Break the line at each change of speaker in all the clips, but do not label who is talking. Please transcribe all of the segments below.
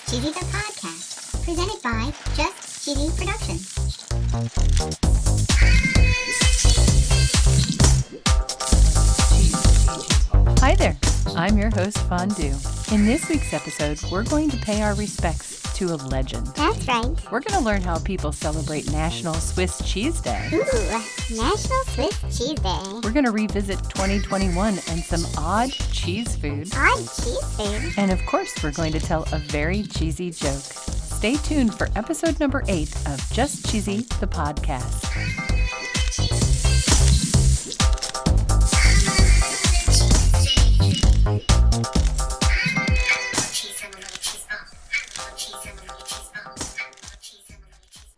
Cheesy the Podcast, presented by Just Cheesy Productions.
Hi there, I'm your host Fondue. In this week's episode, we're going to pay our respects to a legend.
That's right.
We're going to learn how people celebrate National Swiss Cheese Day.
Ooh, National Swiss Cheese Day.
We're going to revisit 2021 and some odd cheese food.
Odd cheese food.
And of course, we're going to tell a very cheesy joke. Stay tuned for episode number 8 of Just Cheesy, the podcast.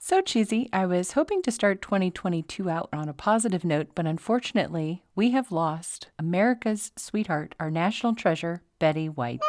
So cheesy, I was hoping to start 2022 out on a positive note, but unfortunately, we have lost America's sweetheart, our national treasure, Betty White.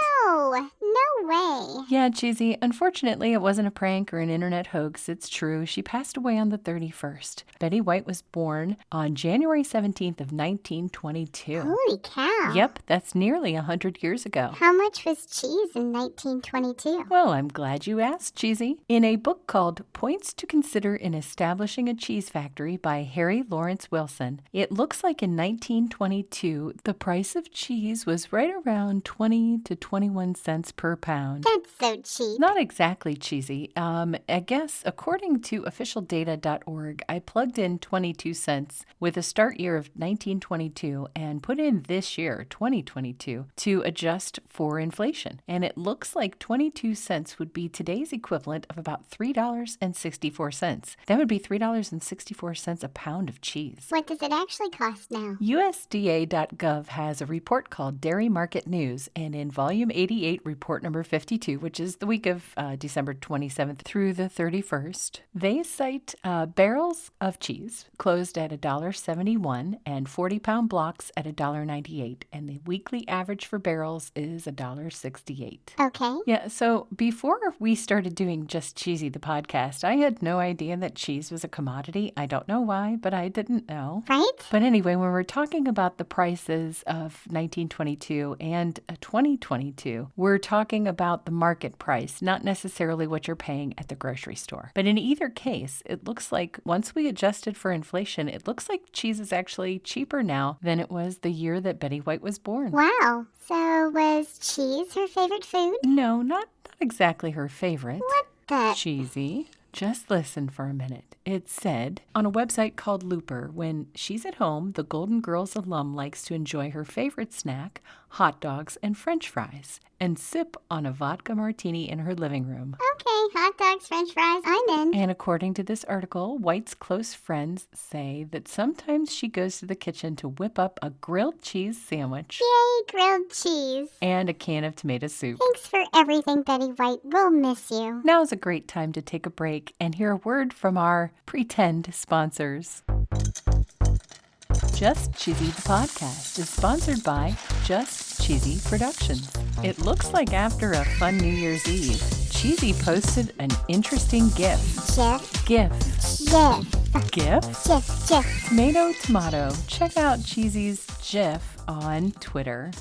No way.
Yeah, cheesy. Unfortunately, it wasn't a prank or an internet hoax. It's true. She passed away on the 31st. Betty White was born on January 17th of 1922.
Holy cow.
Yep, that's nearly 100 years ago.
How much was cheese in 1922?
Well, I'm glad you asked, cheesy. In a book called Points to Consider in Establishing a Cheese Factory by Harry Lawrence Wilson, it looks like in 1922, the price of cheese was right around 20 to 21 cents per pound.
That's so cheap.
Not exactly cheesy. I guess according to officialdata.org, I plugged in 22 cents with a start year of 1922 and put in this year, 2022, to adjust for inflation. And it looks like 22 cents would be today's equivalent of about $3.64. That would be $3.64 a pound of cheese.
What does it actually cost now?
USDA.gov has a report called Dairy Market News, and in volume 88, report number 52, which is the week of December 27th through the 31st, they cite barrels of cheese closed at $1.71 and 40-pound blocks at $1.98, and the weekly average for barrels is $1.68.
Okay.
Yeah, so before we started doing Just Cheesy, the podcast, I had no idea that cheese was a commodity. I don't know why, but I didn't know.
Right?
But anyway, when we're talking about the prices of 1922 and 2022, we're talking about the market price, not necessarily what you're paying at the grocery store. But in either case, it looks like once we adjusted for inflation, it looks like cheese is actually cheaper now than it was the year that Betty White was born.
Wow. So was cheese her favorite food?
No, not exactly her favorite.
What the?
Cheesy. Just listen for a minute. It said on a website called Looper, when she's at home, the Golden Girls alum likes to enjoy her favorite snack, hot dogs and French fries, and sip on a vodka martini in her living room.
Okay, hot dogs, French fries, I'm in.
And according to this article, White's close friends say that sometimes she goes to the kitchen to whip up a grilled cheese sandwich
Yay, grilled cheese.
and a can of tomato soup.
Thanks for everything, Betty White. We'll miss you.
Now's a great time to take a break and hear a word from our pretend sponsors. Just Cheesy the podcast is sponsored by Just Cheesy Productions. It looks like after a fun New Year's Eve, Cheesy posted an interesting GIF.
GIF.
Tomato. Check out Cheesy's GIF on Twitter.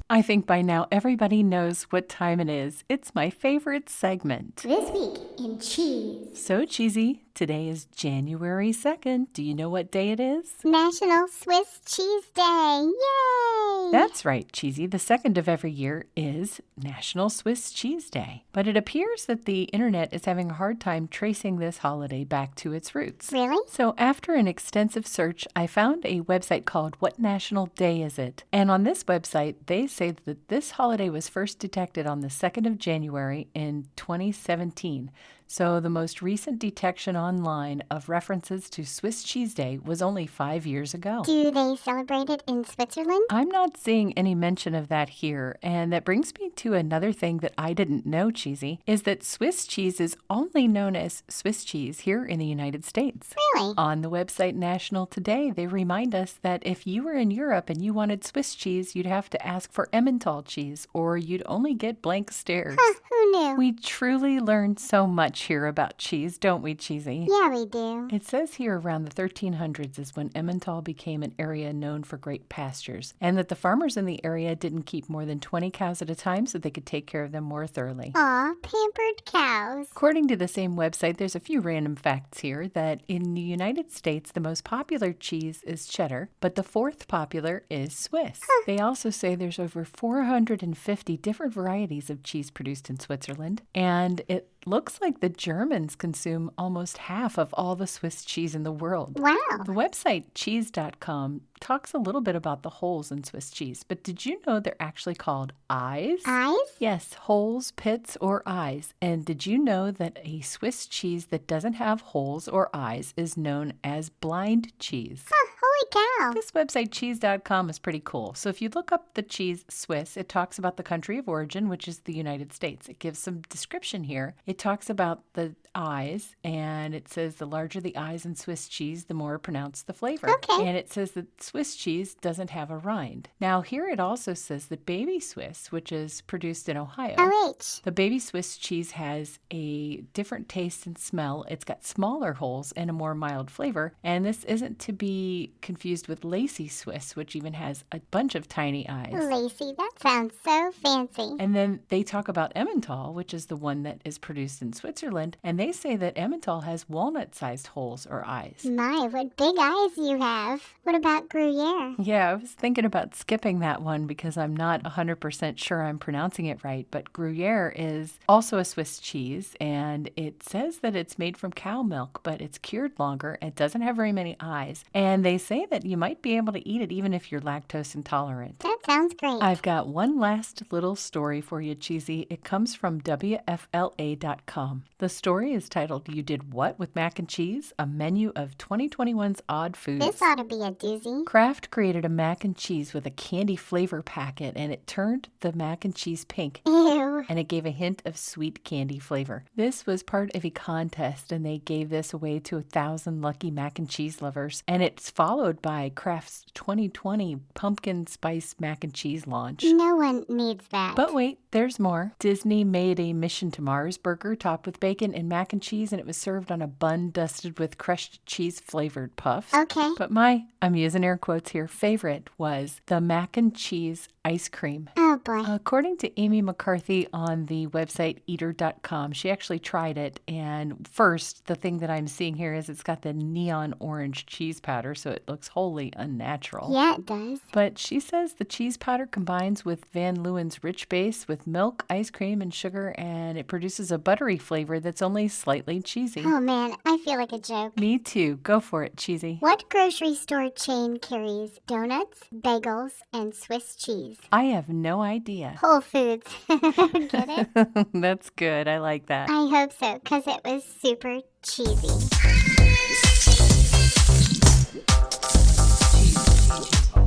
I think by now everybody knows what time it is. It's my favorite segment.
This week in cheese.
So cheesy, today is January 2nd. Do you know what day it is?
National Swiss Cheese Day. Yay!
That's right, cheesy. The 2nd of every year is National Swiss Cheese Day. But it appears that the internet is having a hard time tracing this holiday back to its roots.
Really?
So after an extensive search, I found a website called What National Day Is It? And on this website, they say that this holiday was first detected on the 2nd of January in 2017. So the most recent detection online of references to Swiss Cheese Day was only 5 years ago.
Do they celebrate it in Switzerland?
I'm not seeing any mention of that here, and that brings me to another thing that I didn't know, cheesy, is that Swiss cheese is only known as Swiss cheese here in the United States.
Really?
On the website National Today, they remind us that if you were in Europe and you wanted Swiss cheese, you'd have to ask for Emmental cheese, or you'd only get blank stares.
Huh, who knew?
We truly learned so much much here about cheese, don't we, Cheesy?
Yeah, we do.
It says here around the 1300s is when Emmental became an area known for great pastures, and that the farmers in the area didn't keep more than 20 cows at a time so they could take care of them more thoroughly.
Aw, pampered cows.
According to the same website, there's a few random facts here that in the United States, the most popular cheese is cheddar, but the fourth popular is Swiss. They also say there's over 450 different varieties of cheese produced in Switzerland, and it looks like the Germans consume almost half of all the Swiss cheese in the world.
Wow.
The website cheese.com talks a little bit about the holes in Swiss cheese, but did you know they're actually called eyes?
Eyes?
Yes, holes, pits, or eyes. And did you know that a Swiss cheese that doesn't have holes or eyes is known as blind cheese?
Holy cow.
This website, cheese.com, is pretty cool. So if you look up the cheese Swiss, it talks about the country of origin, which is the United States. It gives some description here. It talks about the eyes, and it says the larger the eyes in Swiss cheese, the more pronounced the flavor.
Okay.
And it says that Swiss cheese doesn't have a rind. Now, here it also says that baby Swiss, which is produced in Ohio,
OH.
the baby Swiss cheese has a different taste and smell. It's got smaller holes and a more mild flavor. And this isn't to be confused with Lacy Swiss, which even has a bunch of tiny eyes.
Lacey, that sounds so fancy.
And then they talk about Emmental, which is the one that is produced in Switzerland, and they say that Emmental has walnut-sized holes or eyes.
My, what big eyes you have. What about Gruyere?
Yeah, I was thinking about skipping that one because I'm not 100% sure I'm pronouncing it right, but Gruyere is also a Swiss cheese, and it says that it's made from cow milk, but it's cured longer. It doesn't have very many eyes, and they say that you might be able to eat it even if you're lactose intolerant.
That sounds great.
I've got one last little story for you, Cheesy. It comes from WFLA.com. The story is titled, You Did What with Mac and Cheese? A Menu of 2021's Odd Foods.
This ought to be a doozy.
Kraft created a mac and cheese with a candy flavor packet, and it turned the mac and cheese pink.
Ew.
And it gave a hint of sweet candy flavor. This was part of a contest, and they gave this away to 1,000 lucky mac and cheese lovers. And it's followed by Kraft's 2020 pumpkin spice mac and cheese launch.
No one needs that.
But wait, there's more. Disney made a Mission to Mars burger topped with bacon and mac and cheese, and it was served on a bun dusted with crushed cheese flavored puffs.
Okay.
But my, I'm using air quotes here, favorite was the mac and cheese ice cream.
Oh boy.
According to Amy McCarthy on the website eater.com, she actually tried it. And first, the thing that I'm seeing here is it's got the neon orange cheese powder, so it looks wholly unnatural.
Yeah, it does.
But she says the cheese powder combines with Van Leeuwen's rich base with milk, ice cream, and sugar, and it produces a buttery flavor that's only slightly cheesy.
Oh man, I feel like a joke.
Me too. Go for it, Cheesy.
What grocery store chain carries donuts, bagels, and Swiss cheese?
I have no idea.
Whole Foods. Get it?
That's good. I like that.
I hope so, because it was super cheesy.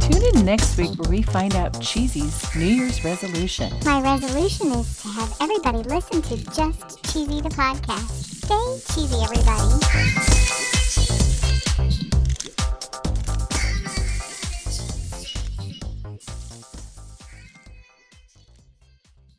Tune in next week where we find out Cheesy's New Year's resolution.
My resolution is to have everybody listen to Just Cheesy the podcast. Stay cheesy, everybody.